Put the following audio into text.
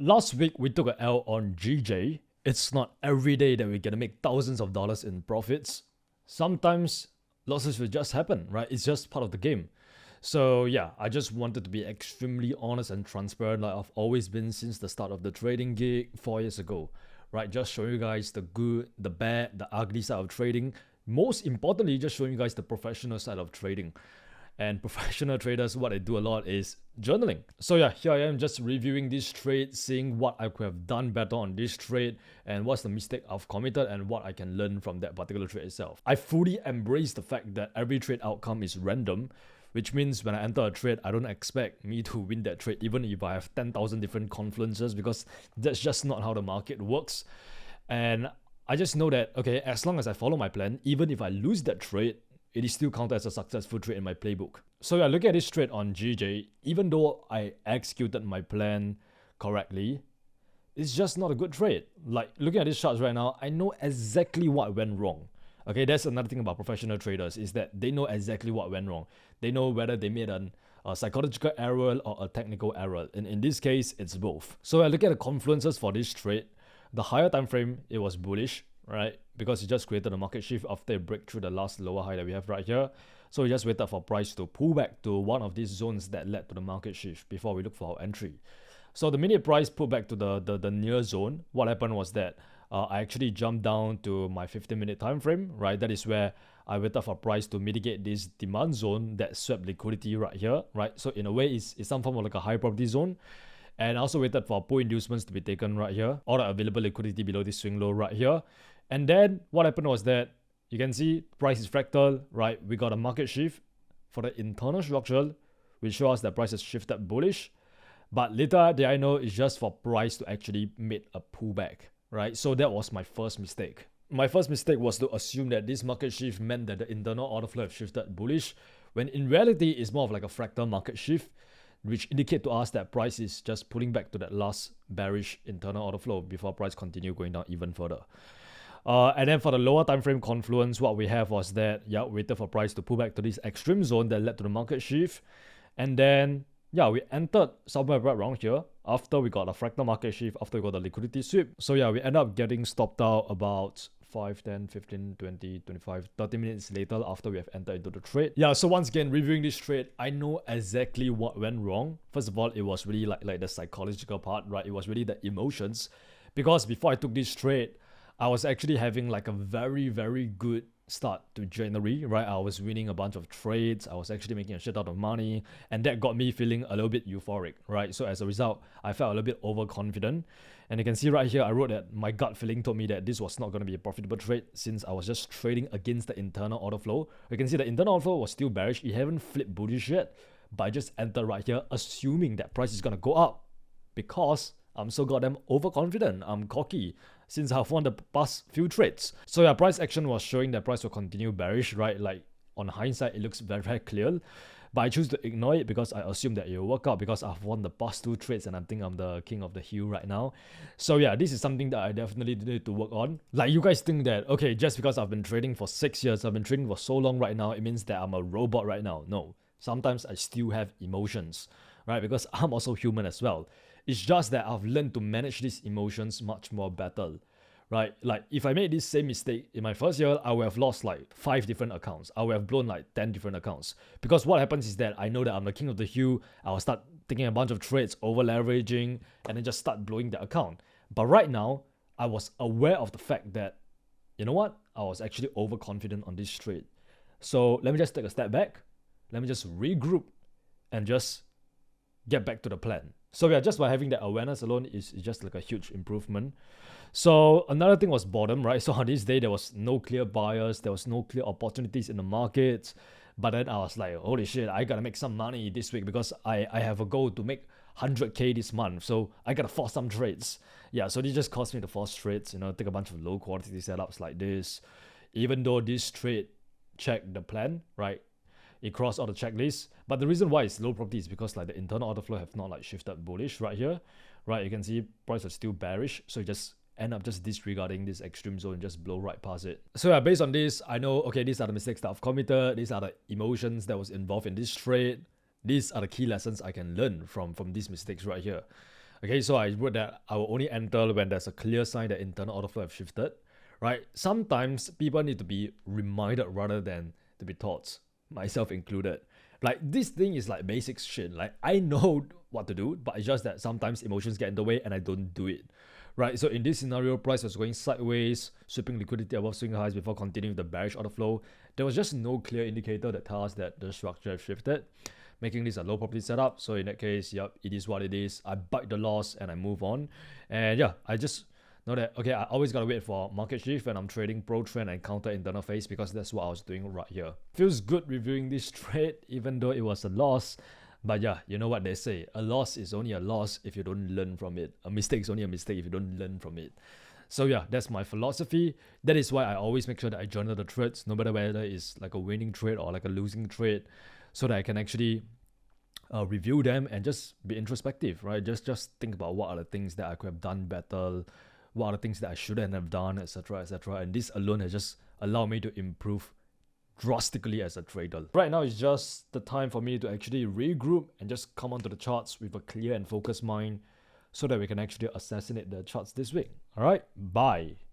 last week we took an L on GJ. It's not every day that we're gonna make thousands of dollars in profits. Sometimes losses will just happen, right? It's just part of the game. So yeah, I just wanted to be extremely honest and transparent like I've always been since the start of the trading gig 4 years ago, right? Just showing you guys the good, the bad, the ugly side of trading. Most importantly, just showing you guys the professional side of trading. And professional traders, what they do a lot is journaling. So yeah, here I am just reviewing this trade, seeing what I could have done better on this trade and what's the mistake I've committed and what I can learn from that particular trade itself. I fully embrace the fact that every trade outcome is random, which means when I enter a trade, I don't expect me to win that trade even if I have 10,000 different confluences, because that's just not how the market works. And I just know that, okay, as long as I follow my plan, even if I lose that trade, it is still counted as a successful trade in my playbook. So yeah, looking at this trade on GJ, even though I executed my plan correctly, it's just not a good trade. Like, looking at these charts right now, I know exactly what went wrong. Okay, that's another thing about professional traders, is that they know exactly what went wrong. They know whether they made a psychological error or a technical error. And in this case, it's both. So I look at the confluences for this trade. The higher time frame, it was bullish, right? Because it just created a market shift after it break through the last lower high that we have right here. So we just waited for price to pull back to one of these zones that led to the market shift before we look for our entry. So the minute price pulled back to the near zone, what happened was that I actually jumped down to my 15-minute time frame, right? That is where I waited for price to mitigate this demand zone that swept liquidity right here, right? So in a way, it's some form of like a high probability zone. And I also waited for pull inducements to be taken right here, or the available liquidity below this swing low right here. And then what happened was that you can see price is fractal, right? We got a market shift for the internal structure, which shows us that price has shifted bullish. But later, did I know it's just for price to actually make a pullback, right? So that was my first mistake. My first mistake was to assume that this market shift meant that the internal order flow have shifted bullish, when in reality, it's more of like a fractal market shift, which indicate to us that price is just pulling back to that last bearish internal order flow before price continue going down even further. And then for the lower time frame confluence, what we have was that, yeah, we waited for price to pull back to this extreme zone that led to the market shift. And then, yeah, we entered somewhere right around here after we got a fractal market shift, after we got the liquidity sweep. So yeah, we end up getting stopped out about 5, 10, 15, 20, 25, 30 minutes later after we have entered into the trade. Yeah, so once again, reviewing this trade, I know exactly what went wrong. First of all, it was really like the psychological part, right? It was really the emotions. Because before I took this trade, I was actually having like a very, very good start to January, right? I was winning a bunch of trades. I was actually making a shit out of money. And that got me feeling a little bit euphoric, right? So as a result, I felt a little bit overconfident. And you can see right here, I wrote that my gut feeling told me that this was not going to be a profitable trade since I was just trading against the internal order flow. You can see the internal order flow was still bearish. It haven't flipped bullish yet. But I just entered right here assuming that price is going to go up because I'm so goddamn overconfident. I'm cocky since I've won the past few trades. So yeah, price action was showing that price will continue bearish, right? Like on hindsight, it looks very, very clear. But I choose to ignore it because I assume that it will work out because I've won the past 2 trades and I think I'm the king of the hill right now. So yeah, this is something that I definitely need to work on. Like, you guys think that, okay, just because I've been trading for 6 years, I've been trading for so long right now, it means that I'm a robot right now. No, sometimes I still have emotions, right? Because I'm also human as well. It's just that I've learned to manage these emotions much more better, right? Like, if I made this same mistake in my first year, I would have lost like 5 different accounts. I would have blown like 10 different accounts. Because what happens is that I know that I'm the king of the hill. I'll start taking a bunch of trades, over leveraging, and then just start blowing the account. But right now, I was aware of the fact that, you know what? I was actually overconfident on this trade. So let me just take a step back. Let me just regroup and just get back to the plan. So yeah, just by having that awareness alone is just like a huge improvement. So another thing was bottom, right? So on this day, there was no clear buyers. There was no clear opportunities in the markets. But then I was like, holy shit, I gotta make some money this week because I have a goal to make 100K this month. So I gotta force some trades. Yeah, so this just caused me to force trades, you know, take a bunch of low quality setups like this. Even though this trade checked the plan, right? It crossed all the checklists. But the reason why it's low probability is because like the internal order flow have not like shifted bullish right here, right? You can see price is still bearish. So you just end up just disregarding this extreme zone and just blow right past it. So yeah, based on this, I know, okay, these are the mistakes that I've committed. These are the emotions that was involved in this trade. These are the key lessons I can learn from these mistakes right here. Okay, so I wrote that I will only enter when there's a clear sign that internal order flow have shifted, right? Sometimes people need to be reminded rather than to be taught, myself included. Like this thing is like basic shit. Like I know what to do, but it's just that sometimes emotions get in the way and I don't do it. Right, so in this scenario, price was going sideways, sweeping liquidity above swing highs before continuing the bearish order flow. There was just no clear indicator that tells us that the structure has shifted, making this a low property setup. So in that case, yep, it is what it is. I bite the loss and I move on. And yeah, I just know that, okay, I always gotta wait for market shift when I'm trading pro trend and counter internal phase, because that's what I was doing right here. Feels good reviewing this trade, even though it was a loss. But yeah, you know what they say, a loss is only a loss if you don't learn from it. A mistake is only a mistake if you don't learn from it. So yeah, that's my philosophy. That is why I always make sure that I journal the trades, no matter whether it's like a winning trade or like a losing trade, so that I can actually review them and just be introspective, right? Just think about what are the things that I could have done better, what are the things that I shouldn't have done, etc., etc. And this alone has just allowed me to improve drastically as a trader. Right now it's just the time for me to actually regroup and just come onto the charts with a clear and focused mind, so that we can actually assassinate the charts this week. All right, bye.